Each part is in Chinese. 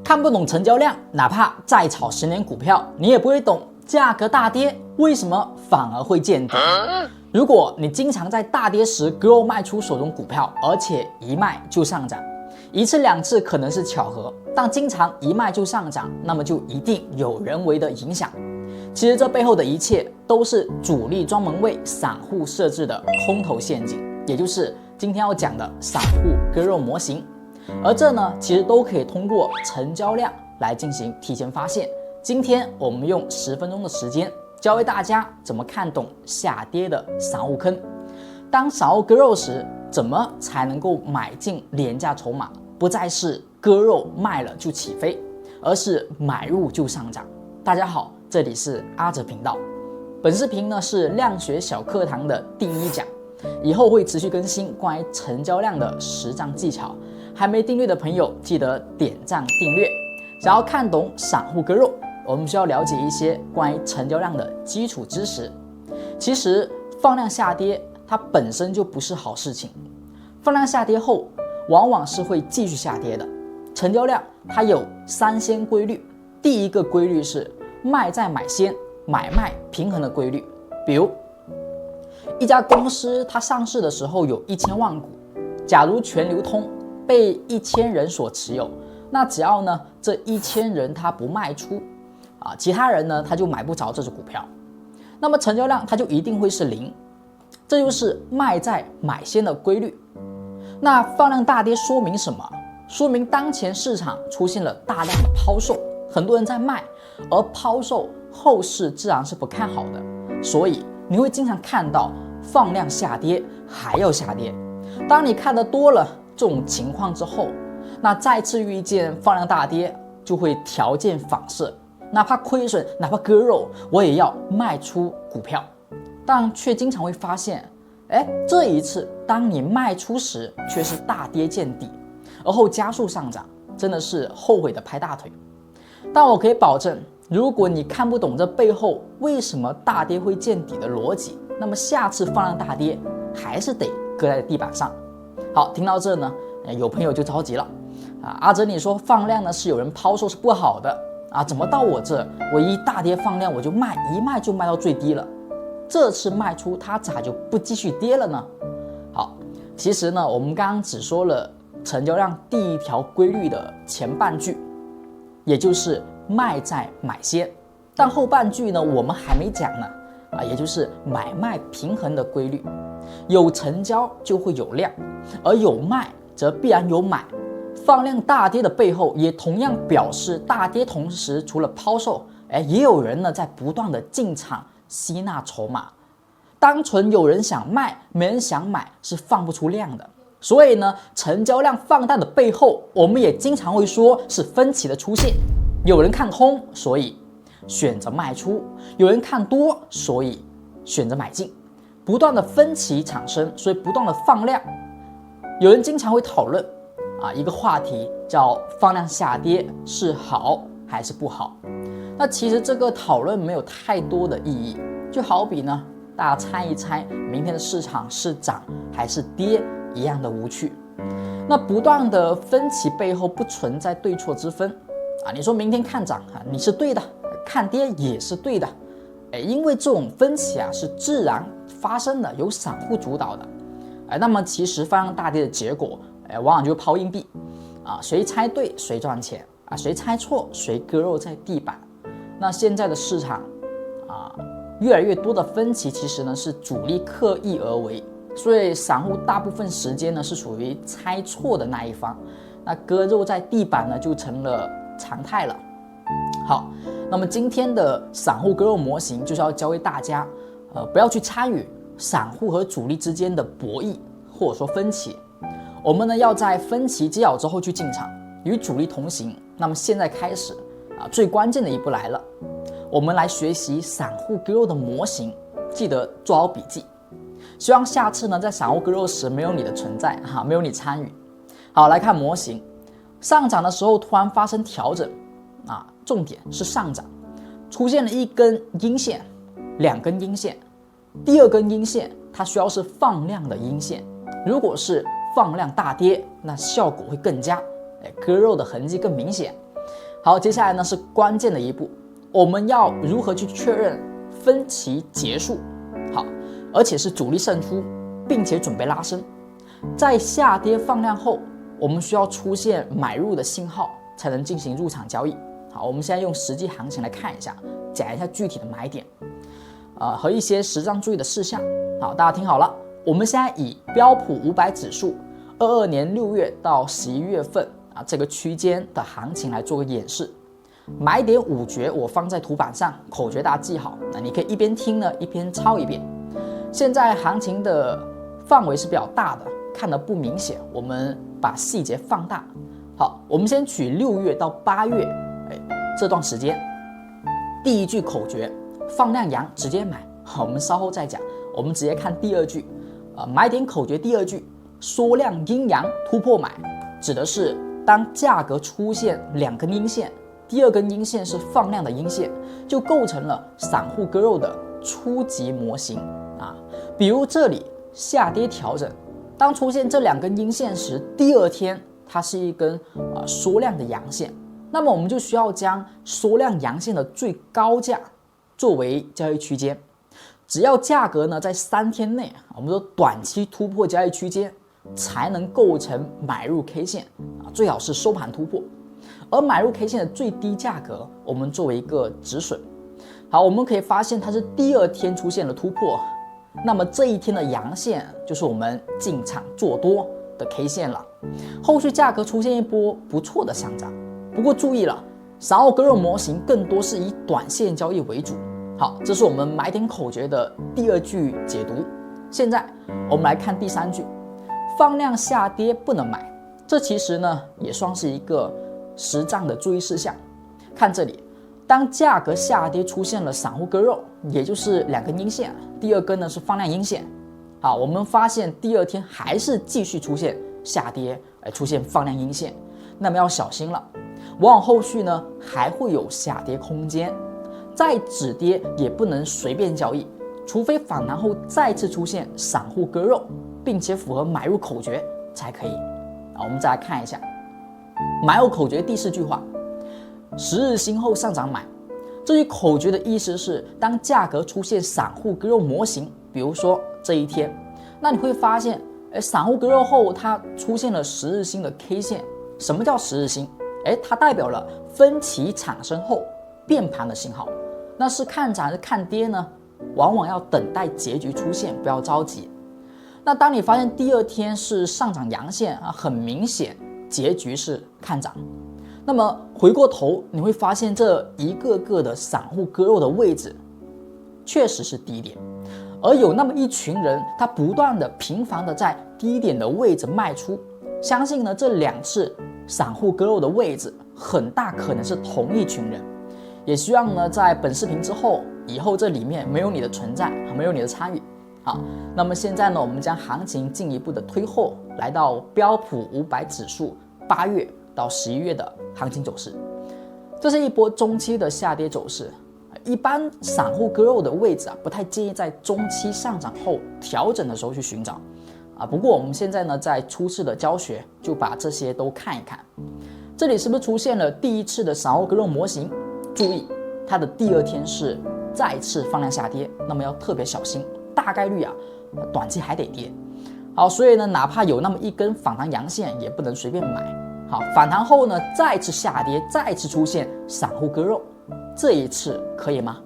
看不懂成交量，哪怕再炒10年股票，你也不会懂价格大跌为什么反而会见底。如果你经常在大跌时割肉卖出手中股票，而且一卖就上涨，一次两次可能是巧合，但经常一卖就上涨，那么就一定有人为的影响。其实这背后的一切都是主力专门为散户设置的空头陷阱，也就是今天要讲的散户割肉模型。而这呢，其实都可以通过成交量来进行提前发现。今天我们用10分钟的时间，教会大家怎么看懂下跌的散户坑。当散户割肉时，怎么才能够买进廉价筹码？不再是割肉卖了就起飞，而是买入就上涨。大家好，这里是阿哲频道。本视频呢是量学小课堂的第1讲，以后会持续更新关于成交量的实战技巧。还没订阅的朋友，记得点赞订阅。想要看懂散户割肉，我们需要了解一些关于成交量的基础知识。其实放量下跌，它本身就不是好事情。放量下跌后，往往是会继续下跌的。成交量它有3先规律，第一个规律是卖在买先，买卖平衡的规律。比如一家公司它上市的时候有1000万股，假如全流通被1000人所持有，那只要呢这1000人他不卖出其他人呢他就买不着这只股票，那么成交量它就一定会是0，这就是卖在买先的规律。那放量大跌说明什么？说明当前市场出现了大量的抛售，很多人在卖，而抛售后市自然是不看好的，所以你会经常看到放量下跌还要下跌。当你看得多了这种情况之后，那再次遇见放量大跌，就会条件反射，哪怕亏损，哪怕割肉，我也要卖出股票。但却经常会发现，这一次当你卖出时，却是大跌见底，而后加速上涨，真的是后悔的拍大腿。但我可以保证，如果你看不懂这背后为什么大跌会见底的逻辑，那么下次放量大跌还是得搁在地板上。好，听到这呢，有朋友就着急了阿哲，你说放量呢是有人抛售是不好的怎么到我这，我一大跌放量我就卖，一卖就卖到最低了，这次卖出它咋就不继续跌了呢？好，其实呢我们刚刚只说了成交量第1条规律的前半句，也就是卖在买先，但后半句呢我们还没讲呢也就是买卖平衡的规律。有成交就会有量，而有卖则必然有买。放量大跌的背后，也同样表示大跌同时，除了抛售，也有人呢在不断的进场吸纳筹码。单纯有人想卖，没人想买，是放不出量的。所以呢，成交量放大的背后，我们也经常会说是分歧的出现。有人看空，所以选择卖出；有人看多，所以选择买进。不断的分歧产生，所以不断的放量。有人经常会讨论一个话题叫放量下跌是好还是不好。那其实这个讨论没有太多的意义，就好比呢大家猜一猜明天的市场是涨还是跌一样的无趣。那不断的分歧背后不存在对错之分你说明天看涨你是对的，看跌也是对的因为这种分歧是自然发生的，由散户主导的那么其实放量大跌的结果往往就抛硬币谁猜对谁赚钱谁猜错谁割肉在地板。那现在的市场越来越多的分歧其实呢是主力刻意而为，所以散户大部分时间呢是属于猜错的那一方，那割肉在地板呢就成了常态了。好，那么今天的散户割肉模型就是要教会大家不要去参与散户和主力之间的博弈或者说分歧。我们呢要在分歧揭晓之后去进场，与主力同行。那么现在开始最关键的一步来了，我们来学习散户割肉的模型，记得做好笔记。希望下次呢在散户割肉时没有你的存在没有你参与。好，来看模型。上涨的时候突然发生调整重点是上涨，出现了1根阴线，2根阴线，第2根阴线它需要是放量的阴线。如果是放量大跌，那效果会更佳，割肉的痕迹更明显。好，接下来呢是关键的一步，我们要如何去确认分歧结束？好，而且是主力胜出，并且准备拉升。在下跌放量后，我们需要出现买入的信号，才能进行入场交易。好，我们现在用实际行情来看一下，讲一下具体的买点，和一些实战注意的事项。好，大家听好了，我们现在以标普500指数22年6月到11月份这个区间的行情来做个演示。买点5诀我放在图板上，口诀大家记好，那你可以一边听呢一边抄一遍。现在行情的范围是比较大的，看得不明显，我们把细节放大。好，我们先取6月到8月这段时间，第一句口诀放量阳直接买。好，我们稍后再讲，我们直接看第二句，买点口诀第二句缩量阴阳突破买，指的是当价格出现2根阴线，第2根阴线是放量的阴线，就构成了散户割肉的初级模型比如这里下跌调整，当出现这2根阴线时，第2天它是一根缩量的阳线，那么我们就需要将缩量阳线的最高价作为交易区间，只要价格呢在3天内，我们说短期突破交易区间，才能构成买入 K 线最好是收盘突破，而买入 K 线的最低价格，我们作为一个止损。好，我们可以发现它是第2天出现了突破，那么这一天的阳线就是我们进场做多的 K 线了。后续价格出现一波不错的上涨，不过注意了，散户割肉模型更多是以短线交易为主。好，这是我们买点口诀的第2句解读。现在我们来看第3句，放量下跌不能买。这其实呢也算是一个实战的注意事项。看这里，当价格下跌出现了散户割肉，也就是2根阴线，第2根呢是放量阴线。好，我们发现第2天还是继续出现下跌，出现放量阴线，那么要小心了，往往后续呢还会有下跌空间。再止跌也不能随便交易，除非反弹后再次出现散户割肉，并且符合买入口诀才可以。我们再来看一下买入口诀第4句话，10日新后上涨买。这句口诀的意思是，当价格出现散户割肉模型，比如说这一天，那你会发现散户割肉后它出现了10日新的 K 线。什么叫10日新？它代表了分歧产生后变盘的信号。那是看涨还是看跌呢？往往要等待结局出现，不要着急。那当你发现第2天是上涨阳线很明显结局是看涨，那么回过头你会发现这一个个的散户割肉的位置确实是低点，而有那么一群人他不断的频繁的在低点的位置卖出，相信呢这2次散户割肉的位置很大可能是同一群人。也希望呢在本视频之后，以后这里面没有你的存在，没有你的参与。好，那么现在呢我们将行情进一步的推后，来到标普500指数8月到11月的行情走势。这是一波中期的下跌走势，一般散户割肉的位置不太建议在中期上涨后调整的时候去寻找不过我们现在呢在初次的教学就把这些都看一看。这里是不是出现了第1次的散户割肉模型？注意它的第2天是再次放量下跌，那么要特别小心，大概率短期还得跌。好，所以呢哪怕有那么一根反弹阳线也不能随便买。好，反弹后呢再次下跌，再次出现散户割肉，这一次可以吗？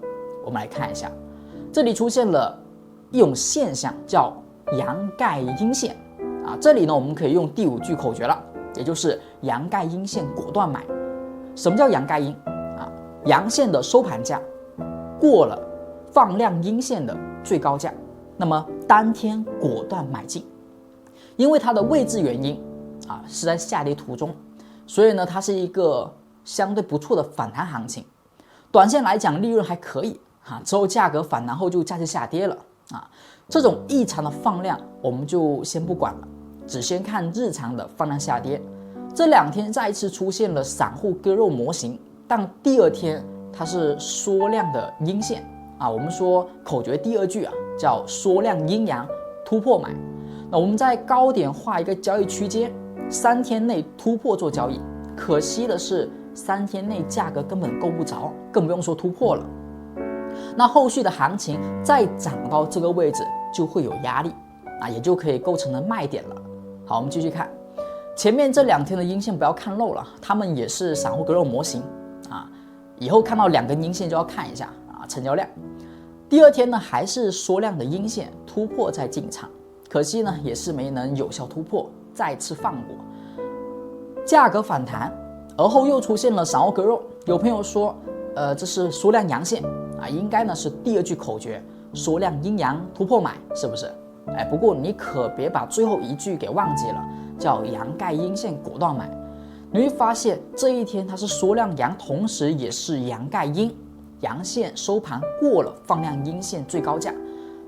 我们来看一下，这里出现了一种现象叫阳盖阴线这里呢我们可以用第5句口诀了，也就是阳盖阴线果断买。什么叫阳盖阴？阳线的收盘价过了放量阴线的最高价，那么当天果断买进。因为它的位置原因是在下跌途中，所以呢它是一个相对不错的反弹行情。短线来讲利润还可以之后价格反弹后就再次下跌了这种异常的放量我们就先不管了，只先看日常的放量下跌。这2天再一次出现了散户割肉模型，但第2天它是缩量的阴线我们说口诀第2句叫缩量阴阳突破买。那我们在高点画一个交易区间，3天内突破做交易。可惜的是3天内价格根本够不着，更不用说突破了。那后续的行情再涨到这个位置就会有压力啊，也就可以构成了卖点了。好，我们继续看前面这2天的阴线，不要看漏了，它们也是散户割肉模型啊。以后看到2根阴线就要看一下啊，成交量。第2天呢还是缩量的阴线突破再进场，可惜呢也是没能有效突破，再次放过。价格反弹，而后又出现了散户割肉。有朋友说，这是缩量阳线啊，应该呢是第2句口诀，缩量阴阳突破买，是不是？不过你可别把最后1句给忘记了，叫阳盖阴线果断买。你会发现这一天它是缩量阳，同时也是阳盖阴，阳线收盘过了放量阴线最高价，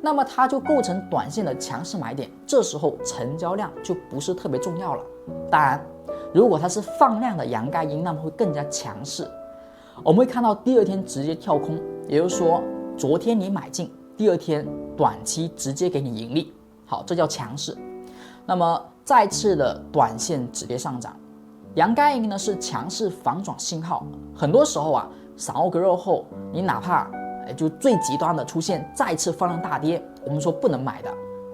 那么它就构成短线的强势买点，这时候成交量就不是特别重要了。当然如果它是放量的阳盖阴，那么会更加强势。我们会看到第2天直接跳空，也就是说昨天你买进，第2天短期直接给你盈利，好，这叫强势。那么再次的短线止跌上涨，阳盖阴呢是强势反转信号。很多时候啊，散户割肉后，你哪怕就最极端的出现再次放量大跌，我们说不能买的，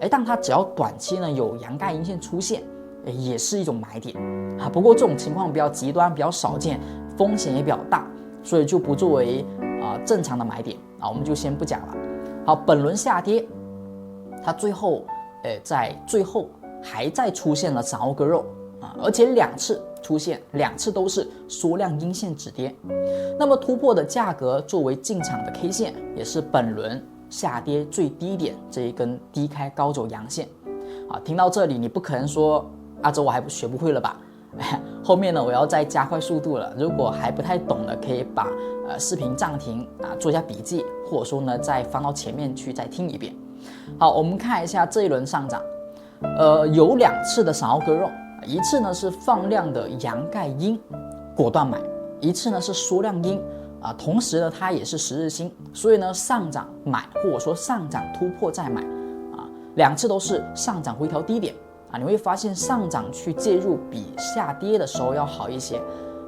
但它只要短期呢有阳盖阴线出现，也是一种买点啊。不过这种情况比较极端，比较少见，风险也比较大，所以就不作为正常的买点啊，我们就先不讲了。好，本轮下跌，它最后在最后还再出现了散户割肉啊，而且2次出现，2次都是缩量阴线止跌。那么突破的价格作为进场的 K 线，也是本轮下跌最低点这一根低开高走阳线啊。听到这里，你不可能说阿周我还学不会了吧？后面呢我要再加快速度了，如果还不太懂的，可以把视频暂停啊，做一下笔记，或者说呢再翻到前面去再听一遍。好，我们看一下这一轮上涨，有2次的散户割肉，一次呢是放量的阳盖阴，果断买；一次呢是缩量阴啊，同时呢它也是10日新，所以呢上涨买，或者说上涨突破再买啊，2次都是上涨回调低点啊，你会发现上涨去介入比下跌的时候要好一些。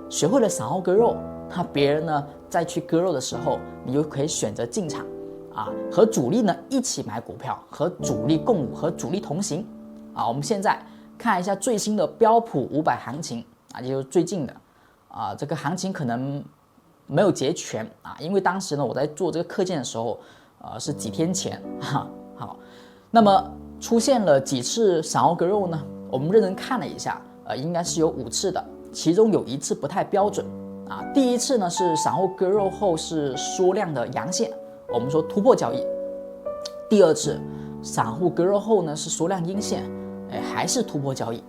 学会了散户割肉，那别人呢再去割肉的时候，你就可以选择进场啊，和主力呢一起买股票，和主力共舞，和主力同行啊。我们现在看一下最新的标普500行情啊，也就是最近的啊，这个行情可能没有截全啊，因为当时呢我在做这个课件的时候，是几天前哈。好，那么出现了几次散户割肉呢？我们认真看了一下，应该是有5次的，其中有1次不太标准啊。第1次呢是散户割肉后是缩量的阳线，我们说突破交易。第2次散户割肉后呢是缩量阴线，还是突破交易。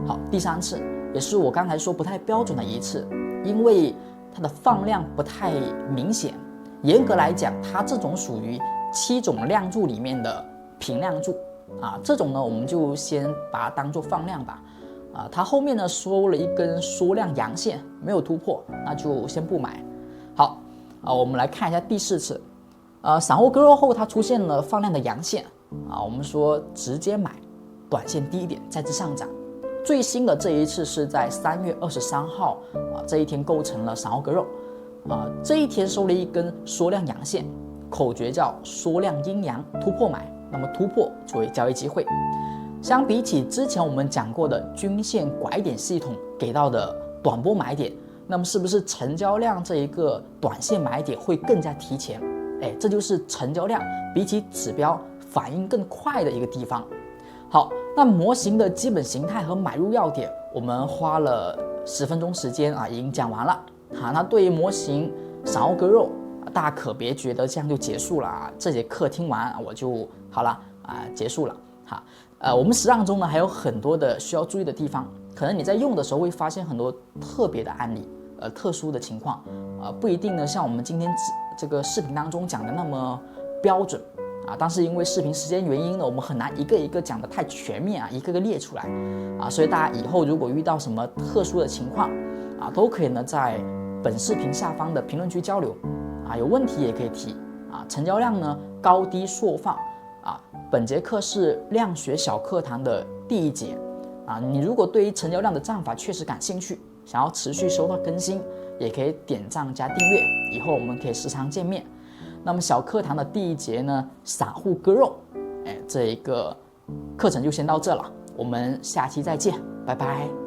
好，第3次也是我刚才说不太标准的1次，因为它的放量不太明显，严格来讲它这种属于7种量柱里面的平量柱啊，这种呢我们就先把它当做放量吧啊。它后面呢收了一根缩量阳线，没有突破，那就先不买。好啊，我们来看一下第4次，散户割肉后它出现了放量的阳线啊，我们说直接买，短线低点再次上涨。最新的这一次是在3月23号啊，这一天构成了散户割肉啊，这一天收了一根缩量阳线，口诀叫缩量阴阳突破买，那么突破作为交易机会。相比起之前我们讲过的均线拐点系统给到的短波买点，那么是不是成交量这一个短线买点会更加提前？这就是成交量比起指标反应更快的一个地方。好，那模型的基本形态和买入要点，我们花了10分钟时间啊，已经讲完了。好，那对于模型散户割肉，大家可别觉得这样就结束了啊！这节课听完我就好了啊，结束了。好，我们实战中呢还有很多的需要注意的地方，可能你在用的时候会发现很多特别的案例，特殊的情况，不一定呢像我们今天这个视频当中讲的那么标准。但是因为视频时间原因呢，我们很难一个一个讲的太全面啊，一个个列出来啊，所以大家以后如果遇到什么特殊的情况啊，都可以呢在本视频下方的评论区交流啊，有问题也可以提啊。成交量呢高低缩放啊，本节课是量学小课堂的第1节啊，你如果对于成交量的战法确实感兴趣，想要持续收到更新也可以点赞加订阅，以后我们可以时常见面。那么小课堂的第一节呢，散户割肉，这一个课程就先到这了，我们下期再见，拜拜。